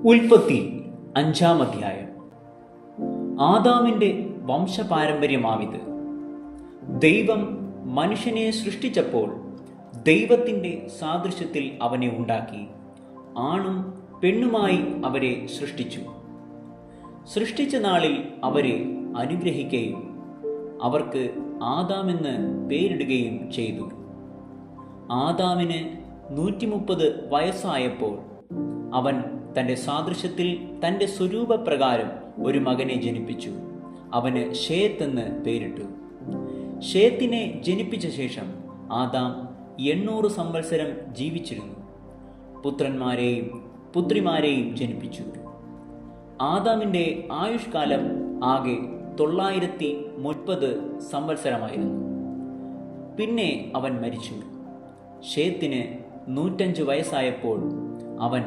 ഉൽപ്പത്തി 5-ാം അധ്യായം. ആദാമിൻ്റെ വംശപാരമ്പര്യമാവിത്. ദൈവം മനുഷ്യനെ സൃഷ്ടിച്ചപ്പോൾ ദൈവത്തിൻ്റെ സാദൃശ്യത്തിൽ അവനെ ഉണ്ടാക്കി, ആണും പെണ്ണുമായി അവരെ സൃഷ്ടിച്ചു. സൃഷ്ടിച്ച നാളിൽ അവരെ അനുഗ്രഹിക്കുകയും അവർക്ക് ആദാമെന്ന് പേരിടുകയും ചെയ്തു. ആദാമിന് 130 വയസ്സായപ്പോൾ അവൻ തൻ്റെ സാദൃശ്യത്തിൽ തൻ്റെ സ്വരൂപപ്രകാരം ഒരു മകനെ ജനിപ്പിച്ചു. അവന് ഷേത്ത് എന്ന് പേരിട്ടു. ഷേത്തിനെ ജനിപ്പിച്ച ശേഷം ആദാം 800 സംവത്സരം ജീവിച്ചിരുന്നു. പുത്രന്മാരെയും പുത്രിമാരെയും ജനിപ്പിച്ചു. ആദാമിൻ്റെ ആയുഷ്കാലം ആകെ 930 സംവത്സരമായിരുന്നു. പിന്നെ അവൻ മരിച്ചു. ഷേത്തിന് 105 വയസ്സായപ്പോൾ അവൻ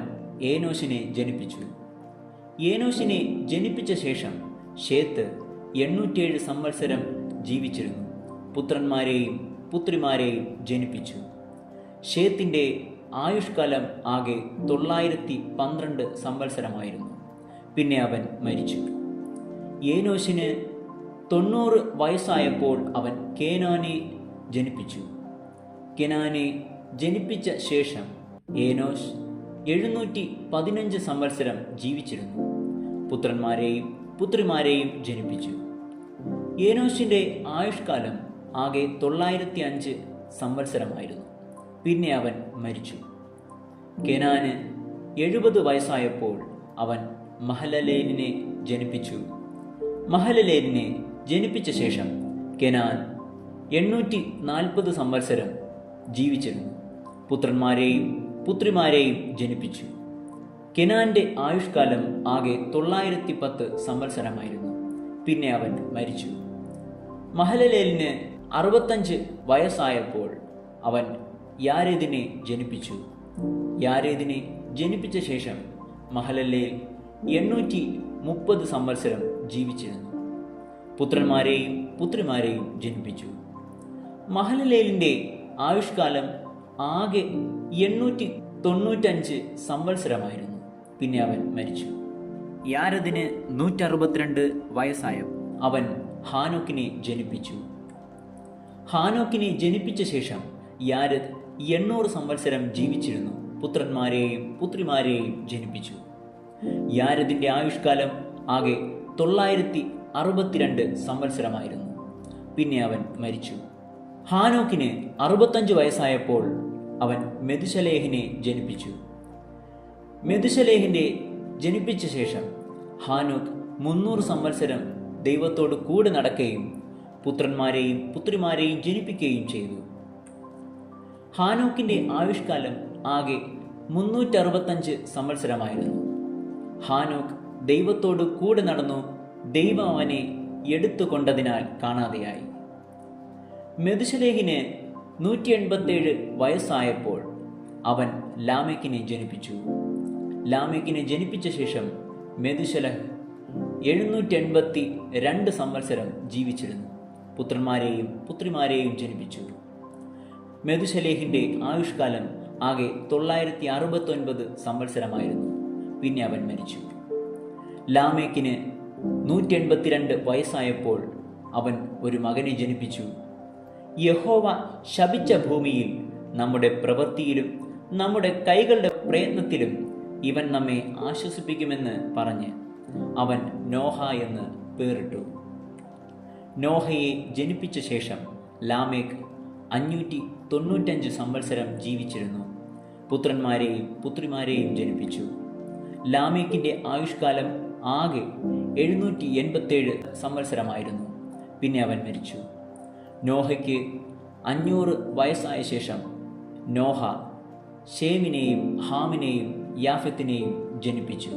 ഏനോശിനെ ജനിപ്പിച്ചു. ഏനോശിനെ ജനിപ്പിച്ച ശേഷം ഷേത്ത് 807 സംവത്സരം ജീവിച്ചിരുന്നു. പുത്രന്മാരെയും പുത്രിമാരെയും ജനിപ്പിച്ചു. ഷേത്തിൻ്റെ ആയുഷ്കാലം ആകെ 912 സംവത്സരമായിരുന്നു. പിന്നെ അവൻ മരിച്ചു. ഏനോശിന് 90 വയസ്സായപ്പോൾ അവൻ കേനാനെ ജനിപ്പിച്ചു. കെനാനെ ജനിപ്പിച്ച ശേഷം ഏനോശ് 715 സംവത്സരം ജീവിച്ചിരുന്നു. പുത്രന്മാരെയും പുത്രിമാരെയും ജനിപ്പിച്ചു. ഏനോശിൻ്റെ ആയുഷ്കാലം ആകെ 905 സംവത്സരമായിരുന്നു. പിന്നെ അവൻ മരിച്ചു. കെനാന് 70 വയസ്സായപ്പോൾ അവൻ മഹലലേലിനെ ജനിപ്പിച്ചു. മഹലലേലിനെ ജനിപ്പിച്ച ശേഷം കെനാൻ 840 സംവത്സരം ജീവിച്ചിരുന്നു. പുത്രന്മാരെയും പുത്രിമാരെയും ജനിപ്പിച്ചു. കെനാന്റെ ആയുഷ്കാലം ആകെ 910 സംവത്സരമായിരുന്നു. പിന്നെ അവൻ മരിച്ചു. മഹലലേലിന് 65 വയസ്സായപ്പോൾ അവൻ യാരേദിനെ ജനിപ്പിച്ചു. യാരേദിനെ ജനിപ്പിച്ച ശേഷം മഹലലേൽ 830 സംവത്സരം ജീവിച്ചിരുന്നു. പുത്രന്മാരെയും പുത്രിമാരെയും ജനിപ്പിച്ചു. മഹലലേലിൻ്റെ ആയുഷ്കാലം ആകെ 895 സംവത്സരമായിരുന്നു. പിന്നെ അവൻ മരിച്ചു. യാരദിന് 162 വയസ്സായപ്പോൾ അവൻ ഹാനോക്കിനെ ജനിപ്പിച്ചു. ഹാനോക്കിനെ ജനിപ്പിച്ച ശേഷം യാരദ് 800 സംവത്സരം ജീവിച്ചിരുന്നു. പുത്രന്മാരെയും പുത്രിമാരെയും ജനിപ്പിച്ചു. യാരദിൻ്റെ ആയുഷ്കാലം ആകെ 962 സംവത്സരമായിരുന്നു. പിന്നെ അവൻ മരിച്ചു. ഹാനോക്കിന് 65 വയസ്സായപ്പോൾ അവൻ മെതുശലേഹിനെ ജനിപ്പിച്ചു. മെതുശലേഹിനെ ജനിപ്പിച്ച ശേഷം ഹാനോക്ക് 300 സംവത്സരം ദൈവത്തോട് കൂടെ നടക്കുകയും പുത്രന്മാരെയും പുത്രിമാരെയും ജനിപ്പിക്കുകയും ചെയ്തു. ഹാനോക്കിൻ്റെ ആയുഷ്കാലം ആകെ 365 സംവത്സരമായിരുന്നു. ഹാനോക്ക് ദൈവത്തോട് കൂടെ നടന്നു. ദൈവം അവനെ എടുത്തുകൊണ്ടതിനാൽ കാണാതെയായി. മെതുശലേഹിന് 187 വയസ്സായപ്പോൾ അവൻ ലാമെക്കിനെ ജനിപ്പിച്ചു. ലാമെക്കിനെ ജനിപ്പിച്ച ശേഷം മെതുശലഹ് 782 സംവത്സരം ജീവിച്ചിരുന്നു. പുത്രന്മാരെയും പുത്രിമാരെയും ജനിപ്പിച്ചു. മെതുശലേഹിൻ്റെ ആയുഷ്കാലം ആകെ 969 സംവത്സരമായിരുന്നു. പിന്നെ അവൻ മരിച്ചു. ലാമേക്കിന് 182 വയസ്സായപ്പോൾ അവൻ ഒരു മകനെ ജനിപ്പിച്ചു. യഹോവ ശപിച്ച ഭൂമിയിൽ നമ്മുടെ പ്രവൃത്തിയിലും നമ്മുടെ കൈകളുടെ പ്രയത്നത്തിലും ഇവൻ നമ്മെ ആശ്വസിപ്പിക്കുമെന്ന് പറഞ്ഞ് അവൻ നോഹ എന്ന് പേരിട്ടു. നോഹയെ ജനിപ്പിച്ച ശേഷം ലാമേക്ക് 595 സംവത്സരം ജീവിച്ചിരുന്നു. പുത്രന്മാരെയും പുത്രിമാരെയും ജനിപ്പിച്ചു. ലാമേക്കിൻ്റെ ആയുഷ്കാലം ആകെ 787 സംവത്സരമായിരുന്നു. പിന്നെ അവൻ മരിച്ചു. നോഹയ്ക്ക് 500 വയസ്സായ ശേഷം നോഹ ഷേമിനെയും ഹാമിനെയും യാഫത്തിനെയും ജനിപ്പിച്ചു.